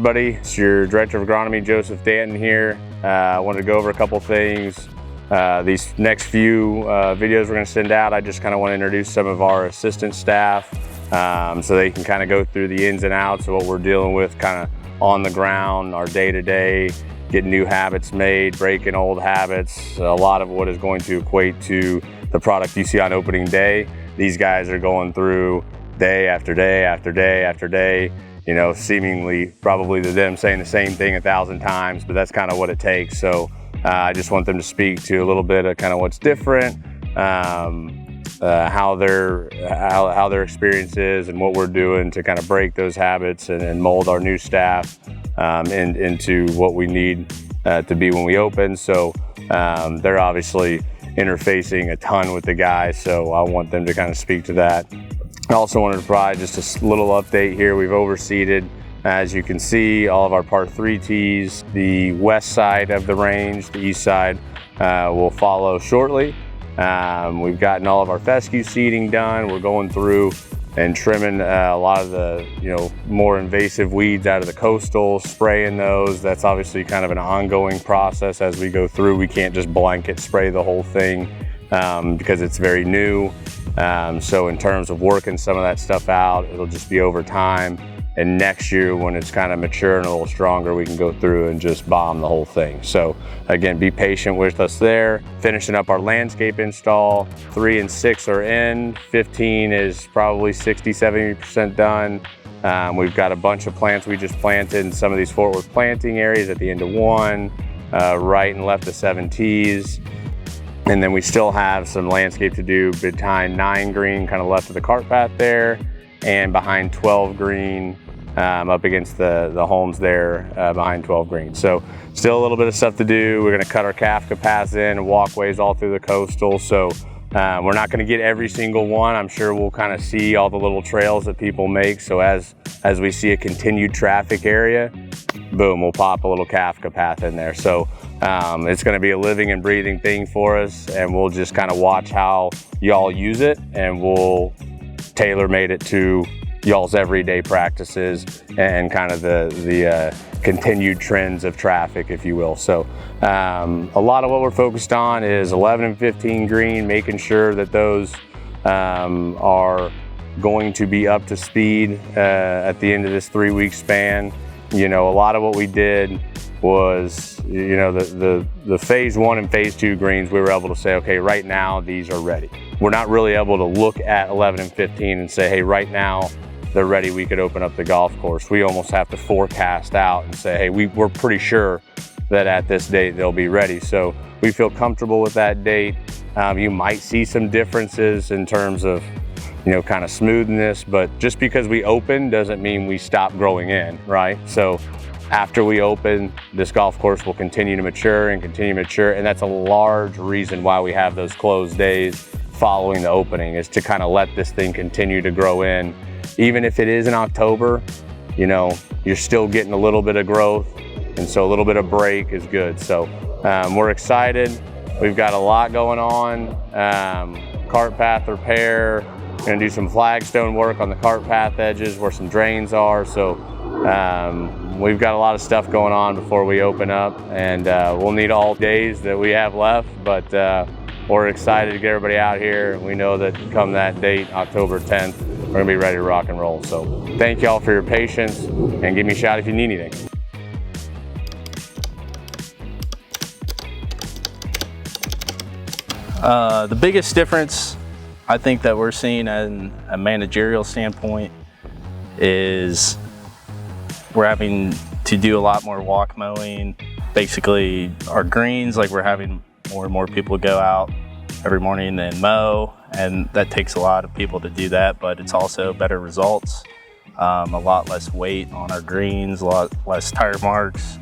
everybody, it's your Director of Agronomy, Joseph Danton here. I wanted to go over a couple things. These next few videos we're going to send out, I just kind of want to introduce some of our assistant staff so they can kind of go through the ins and outs of what we're dealing with kind of on the ground, our day-to-day, getting new habits made, breaking old habits. A lot of what is going to equate to the product you see on opening day. These guys are going through day after day after day after day, you know, seemingly probably to them saying the same thing 1,000 times, but that's kind of what it takes. So I just want them to speak to a little bit of kind of what's different, how their experience is and what we're doing to kind of break those habits and mold our new staff into what we need to be when we open. So they're obviously interfacing a ton with the guys, so I want them to kind of speak to that. I also wanted to provide just a little update here. We've overseeded, as you can see, all of our Part 3 tees. The west side of the range, the east side, will follow shortly. We've gotten all of our fescue seeding done. We're going through and trimming a lot of the more invasive weeds out of the coastal, spraying those. That's obviously kind of an ongoing process as we go through. We can't just blanket spray the whole thing because it's very new. So in terms of working some of that stuff out, it'll just be over time. And next year, when it's kind of mature and a little stronger, we can go through and just bomb the whole thing. So again, be patient with us there. Finishing up our landscape install, 3 and 6 are in, 15 is probably 60–70% done. We've got a bunch of plants we just planted in some of these Fort Worth planting areas at the end of 1, right and left of 7 tees. And then we still have some landscape to do behind 9 green, kind of left of the cart path there, and behind 12 green, up against the homes there behind 12 green. So still a little bit of stuff to do. We're gonna cut our Kafka paths in and walkways all through the coastal. So we're not gonna get every single one. I'm sure we'll kind of see all the little trails that people make. So as we see a continued traffic area, boom, we'll pop a little Kafka path in there. So it's gonna be a living and breathing thing for us, and we'll just kind of watch how y'all use it, and we'll tailor-made it to y'all's everyday practices and kind of the continued trends of traffic, if you will. So a lot of what we're focused on is 11 and 15 green, making sure that those are going to be up to speed at the end of this 3-week span. You know, a lot of what we did was, the phase 1 and phase 2 greens, we were able to say, okay, right now these are ready. We're not really able to look at 11 and 15 and say, hey, right now they're ready, we could open up the golf course. We almost have to forecast out and say, hey, we're pretty sure that at this date they'll be ready. So we feel comfortable with that date. You might see some differences in terms of, kind of smoothness, but just because we open doesn't mean we stop growing in, right? So after we open, this golf course will continue to mature and continue to mature, and that's a large reason why we have those closed days following the opening, is to kind of let this thing continue to grow in. Even if it is in October, you're still getting a little bit of growth, and so a little bit of break is good. So we're excited. We've got a lot going on. Cart path repair, gonna do some flagstone work on the cart path edges where some drains are. So we've got a lot of stuff going on before we open up, and we'll need all days that we have left, but we're excited to get everybody out here. We know that come that date, October 10th, we're gonna be ready to rock and roll. So thank y'all for your patience, and give me a shout if you need anything. The biggest difference I think that we're seeing in a managerial standpoint is we're having to do a lot more walk mowing. Basically our greens, like we're having more and more people go out every morning and mow, and that takes a lot of people to do that, but it's also better results, a lot less weight on our greens, a lot less tire marks.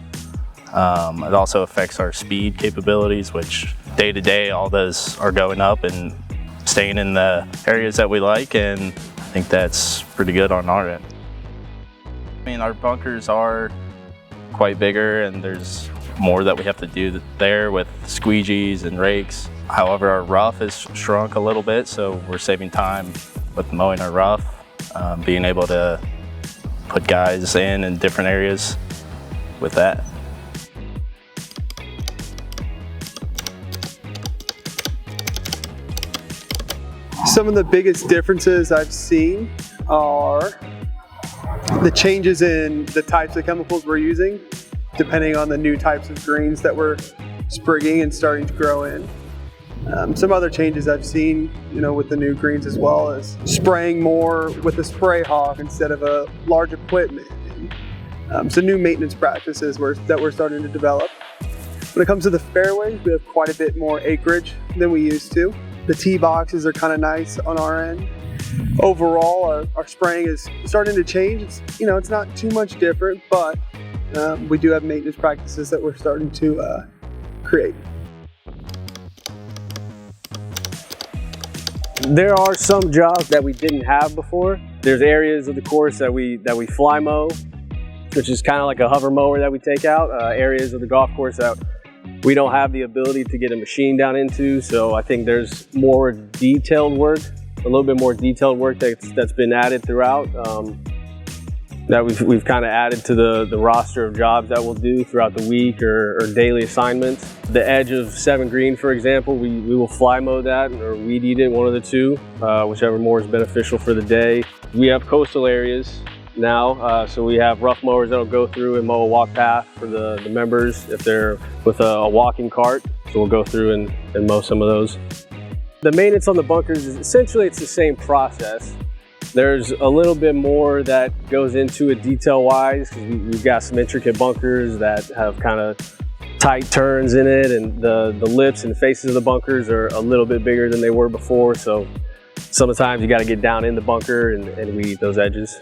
It also affects our speed capabilities, which day to day all those are going up and staying in the areas that we like, and I think that's pretty good on our end. I mean, our bunkers are quite bigger, and there's more that we have to do there with squeegees and rakes. However, our rough has shrunk a little bit, so we're saving time with mowing our rough, being able to put guys in different areas with that. Some of the biggest differences I've seen are the changes in the types of chemicals we're using, depending on the new types of greens that we're sprigging and starting to grow in. Some other changes I've seen, with the new greens as well, is spraying more with a spray hog instead of a large equipment. Some new maintenance practices that we're starting to develop. When it comes to the fairways, we have quite a bit more acreage than we used to. The tee boxes are kind of nice on our end. Overall, our spraying is starting to change. It's not too much different, but we do have maintenance practices that we're starting to create. There are some jobs that we didn't have before. There's areas of the course that we fly mow, which is kind of like a hover mower that we take out. Areas of the golf course that we don't have the ability to get a machine down into. So I think there's more detailed work, a little bit more detailed work that's been added throughout. That we've kind of added to the roster of jobs that we'll do throughout the week or daily assignments. The edge of 7 green, for example, we will fly mow that or weed eat it, one of the two, whichever more is beneficial for the day. We have coastal areas now, so we have rough mowers that'll go through and mow a walk path for the members if they're with a walking cart. So we'll go through and mow some of those. The maintenance on the bunkers is essentially it's the same process. There's a little bit more that goes into it detail-wise because we've got some intricate bunkers that have kind of tight turns in it, and the lips and faces of the bunkers are a little bit bigger than they were before. So sometimes you got to get down in the bunker and weed those edges.